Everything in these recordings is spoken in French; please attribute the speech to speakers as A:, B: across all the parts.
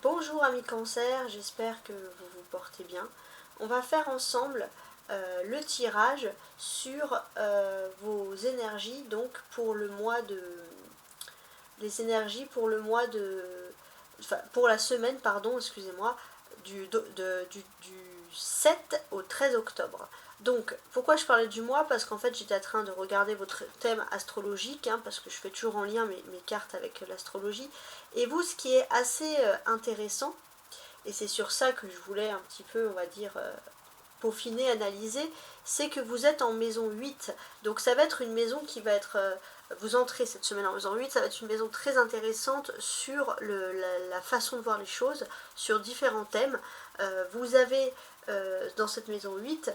A: Bonjour amis cancer, j'espère que vous vous portez bien. On va faire ensemble le tirage sur vos énergies, donc pour le mois de... les énergies pour le mois de... Enfin, pour la semaine, pardon, excusez-moi, du 7 au 13 octobre. Donc, pourquoi je parlais du mois? Parce qu'en fait, j'étais en train de regarder votre thème astrologique, parce que je fais toujours en lien mes cartes avec l'astrologie. Et vous, ce qui est assez intéressant, et c'est sur ça que je voulais un petit peu, on va dire, peaufiner, analyser, c'est que vous êtes en maison 8. Donc ça va être une maison qui va être... vous entrez cette semaine en maison 8, ça va être une maison très intéressante sur la façon de voir les choses, sur différents thèmes. Vous avez dans cette maison 8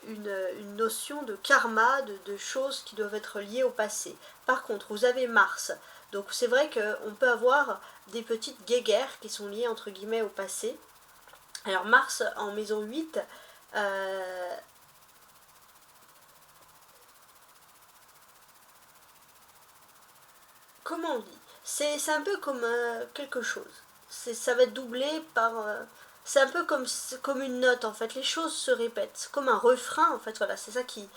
A: une notion de karma, de choses qui doivent être liées au passé. Par contre, vous avez Mars. Donc c'est vrai qu'on peut avoir des petites guéguerres qui sont liées entre guillemets au passé. Alors Mars en maison 8, comment on dit? C'est un peu comme quelque chose. Ça va être doublé par... c'est un peu comme une note en fait. Les choses se répètent. C'est comme un refrain en fait. Voilà, c'est ça qui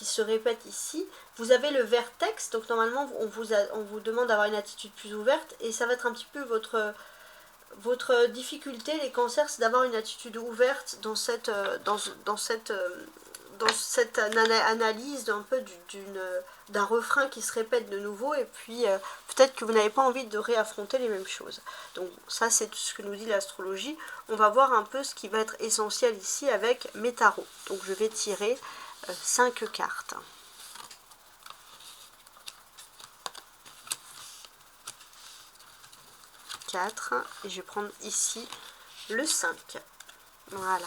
A: se répète ici. Vous avez le vertex. Donc normalement on vous demande d'avoir une attitude plus ouverte. Et ça va être un petit peu votre difficulté, les cancers, c'est d'avoir une attitude ouverte dans cette analyse d'un peu d'un refrain qui se répète de nouveau, et puis peut-être que vous n'avez pas envie de réaffronter les mêmes choses. Donc ça, c'est ce que nous dit l'astrologie. On va voir un peu ce qui va être essentiel ici avec mes tarots. Donc je vais tirer 5 cartes. 4, et je vais prendre ici le 5. Voilà.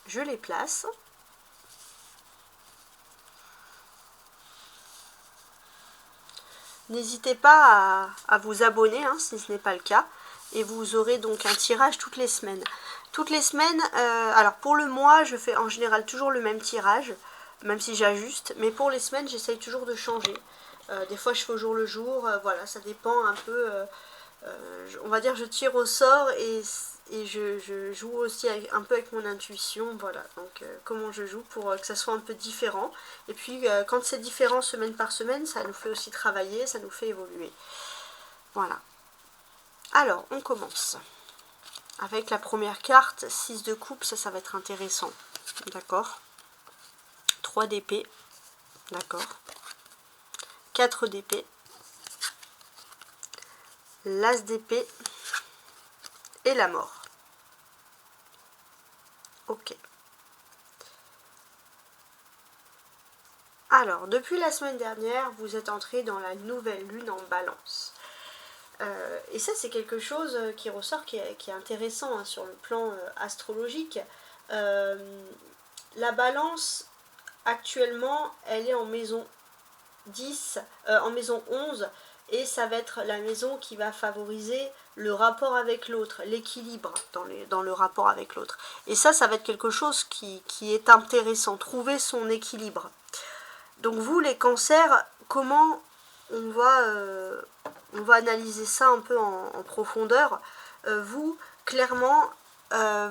A: Je les place. N'hésitez pas à vous abonner si ce n'est pas le cas. Et vous aurez donc un tirage toutes les semaines. Toutes les semaines, alors pour le mois, je fais en général toujours le même tirage, même si j'ajuste. Mais pour les semaines, j'essaye toujours de changer. Des fois, je fais au jour le jour. Voilà, ça dépend un peu. On va dire, je tire au sort et je joue aussi un peu avec mon intuition. Voilà, donc comment je joue pour que ça soit un peu différent. Et puis, quand c'est différent semaine par semaine, ça nous fait aussi travailler, ça nous fait évoluer. Voilà. Alors, on commence avec la première carte, 6 de coupe, ça va être intéressant. D'accord. 3 d'épée. D'accord. 4 d'épée, l'as d'épée et la mort. Ok. Alors, depuis la semaine dernière, vous êtes entré dans la nouvelle lune en balance. Et ça, c'est quelque chose qui ressort, qui est intéressant sur le plan astrologique. La balance, actuellement, elle est en maison 10, en maison 11, et ça va être la maison qui va favoriser le rapport avec l'autre, l'équilibre dans le rapport avec l'autre. Et ça va être quelque chose qui est intéressant, trouver son équilibre. Donc vous, les cancers, comment on va analyser ça un peu en profondeur? Vous, clairement,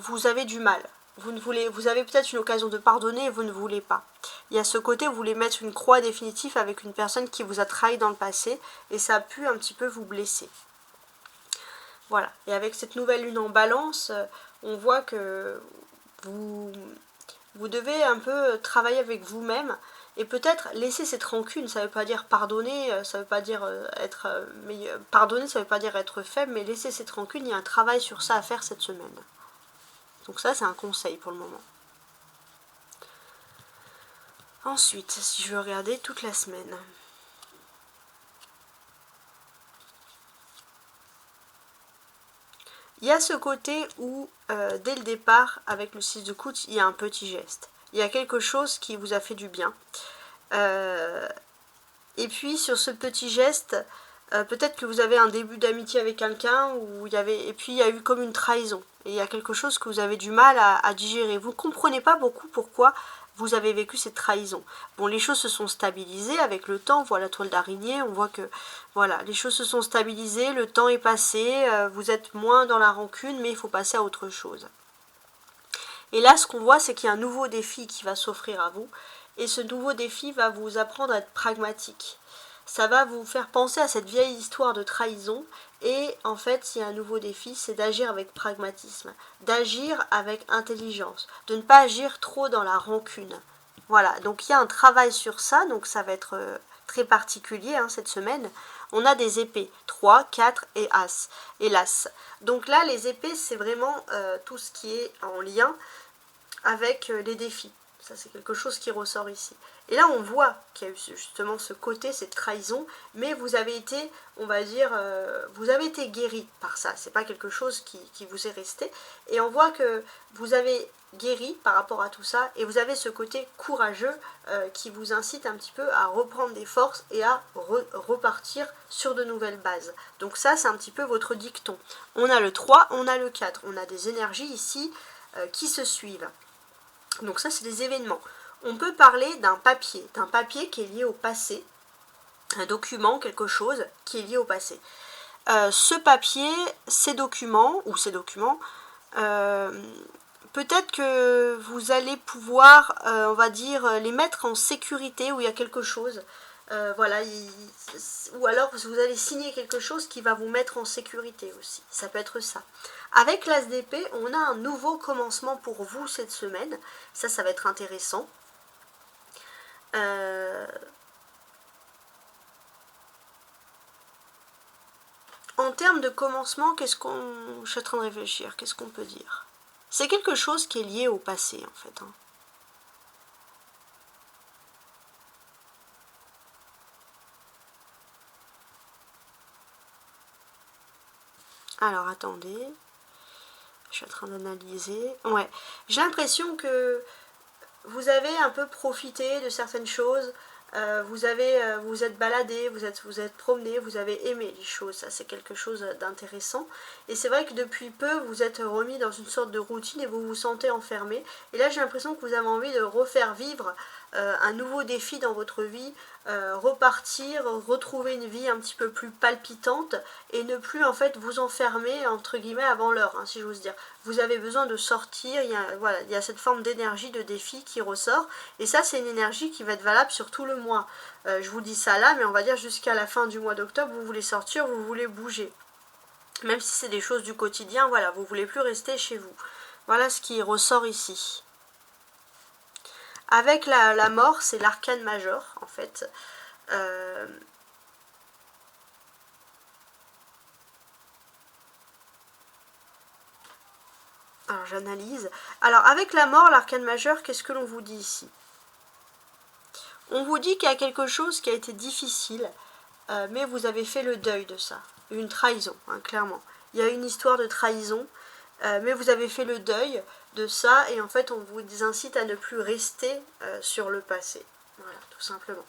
A: vous avez du mal. Vous avez peut-être une occasion de pardonner et vous ne voulez pas. Il y a ce côté, vous voulez mettre une croix définitive avec une personne qui vous a trahi dans le passé et ça a pu un petit peu vous blesser. Voilà. Et avec cette nouvelle lune en balance, on voit que vous devez un peu travailler avec vous-même et peut-être laisser cette rancune. Ça ne veut pas dire pardonner, ça veut pas dire être pardonner, ça veut pas dire être faible, mais laisser cette rancune, il y a un travail sur ça à faire cette semaine. Donc ça, c'est un conseil pour le moment. Ensuite, si je veux regarder toute la semaine. Il y a ce côté où, dès le départ, avec le 6 de coude, il y a un petit geste. Il y a quelque chose qui vous a fait du bien. Et puis, sur ce petit geste, peut-être que vous avez un début d'amitié avec quelqu'un, et puis il y a eu comme une trahison. Et il y a quelque chose que vous avez du mal à digérer. Vous ne comprenez pas beaucoup pourquoi vous avez vécu cette trahison. Bon, les choses se sont stabilisées avec le temps, voilà la toile d'araignée, on voit que voilà, les choses se sont stabilisées, le temps est passé, vous êtes moins dans la rancune, mais il faut passer à autre chose. Et là, ce qu'on voit, c'est qu'il y a un nouveau défi qui va s'offrir à vous, et ce nouveau défi va vous apprendre à être pragmatique. Ça va vous faire penser à cette vieille histoire de trahison, et en fait, il y a un nouveau défi, c'est d'agir avec pragmatisme, d'agir avec intelligence, de ne pas agir trop dans la rancune. Voilà, donc il y a un travail sur ça, donc ça va être très particulier cette semaine. On a des épées, 3, 4 et As, et l'As. Donc là, les épées, c'est vraiment tout ce qui est en lien avec les défis. Ça, c'est quelque chose qui ressort ici. Et là, on voit qu'il y a eu justement ce côté, cette trahison, mais vous avez été, on va dire, vous avez été guéri par ça. C'est pas quelque chose qui vous est resté. Et on voit que vous avez guéri par rapport à tout ça, et vous avez ce côté courageux qui vous incite un petit peu à reprendre des forces et à repartir sur de nouvelles bases. Donc ça, c'est un petit peu votre dicton. On a le 3, on a le 4. On a des énergies ici qui se suivent. Donc ça, c'est des événements. On peut parler d'un papier qui est lié au passé, un document, quelque chose qui est lié au passé. Ce papier, ces documents, peut-être que vous allez pouvoir, on va dire, les mettre en sécurité, où il y a quelque chose. Voilà, ou alors vous allez signer quelque chose qui va vous mettre en sécurité aussi. Ça peut être ça. Avec l'As d'épée, on a un nouveau commencement pour vous cette semaine. Ça va être intéressant. En termes de commencement, je suis en train de réfléchir. Qu'est-ce qu'on peut dire? C'est quelque chose qui est lié au passé, en fait. Alors, attendez. Je suis en train d'analyser. Ouais, j'ai l'impression que vous avez un peu profité de certaines choses. Vous êtes baladé, vous êtes promené, vous avez aimé les choses. Ça, c'est quelque chose d'intéressant. Et c'est vrai que depuis peu, vous êtes remis dans une sorte de routine et vous vous sentez enfermé. Et là, j'ai l'impression que vous avez envie de refaire vivre un nouveau défi dans votre vie, repartir, retrouver une vie un petit peu plus palpitante et ne plus en fait vous enfermer entre guillemets avant l'heure, si j'ose dire. Vous avez besoin de sortir, il y a cette forme d'énergie de défi qui ressort, et ça c'est une énergie qui va être valable sur tout le mois. Je vous dis ça là, mais on va dire jusqu'à la fin du mois d'octobre, vous voulez sortir, vous voulez bouger. Même si c'est des choses du quotidien, voilà, vous ne voulez plus rester chez vous. Voilà ce qui ressort ici. Avec la mort, c'est l'arcane majeur, en fait. Alors, j'analyse. Alors, avec la mort, l'arcane majeur, qu'est-ce que l'on vous dit ici? On vous dit qu'il y a quelque chose qui a été difficile, mais vous avez fait le deuil de ça. Une trahison, clairement. Il y a une histoire de trahison, mais vous avez fait le deuil de ça, et en fait on vous incite à ne plus rester sur le passé. Voilà, tout simplement.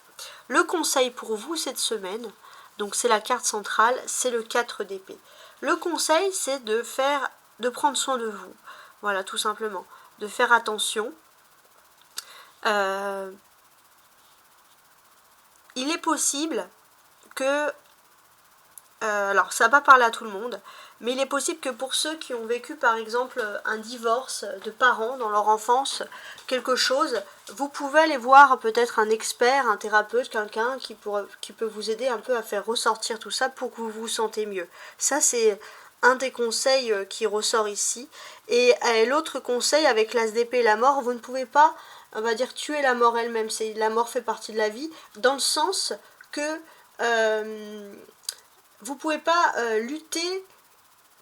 A: Le conseil pour vous cette semaine, donc c'est la carte centrale, c'est le 4 d'épée. Le conseil, c'est de prendre soin de vous. Voilà, tout simplement. De faire attention. Il est possible que... alors, ça va pas parler à tout le monde, mais il est possible que pour ceux qui ont vécu par exemple un divorce de parents dans leur enfance, quelque chose, vous pouvez aller voir peut-être un expert, un thérapeute, quelqu'un qui peut vous aider un peu à faire ressortir tout ça pour que vous vous sentez mieux. Ça c'est un des conseils qui ressort ici. Et l'autre conseil avec l'As d'épée et la mort, vous ne pouvez pas, on va dire, tuer la mort elle-même. La mort fait partie de la vie, dans le sens que vous ne pouvez pas lutter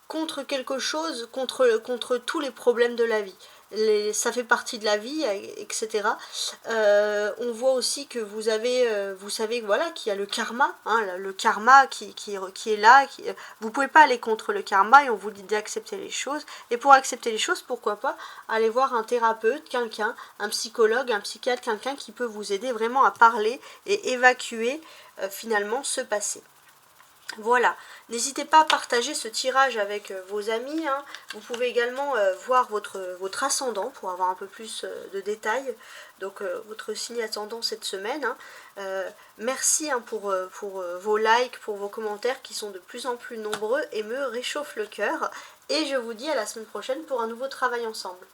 A: contre quelque chose, contre tous les problèmes de la vie. Ça fait partie de la vie, etc. On voit aussi que vous savez voilà, qu'il y a le karma, le karma qui est là. Vous ne pouvez pas aller contre le karma, et on vous dit d'accepter les choses. Et pour accepter les choses, pourquoi pas aller voir un thérapeute, quelqu'un, un psychologue, un psychiatre, quelqu'un qui peut vous aider vraiment à parler et évacuer finalement ce passé. Voilà, n'hésitez pas à partager ce tirage avec vos amis, hein. Vous pouvez également voir votre ascendant pour avoir un peu plus de détails, donc votre signe ascendant cette semaine, hein. Merci hein, pour vos likes, pour vos commentaires qui sont de plus en plus nombreux et me réchauffent le cœur. Et je vous dis à la semaine prochaine pour un nouveau travail ensemble.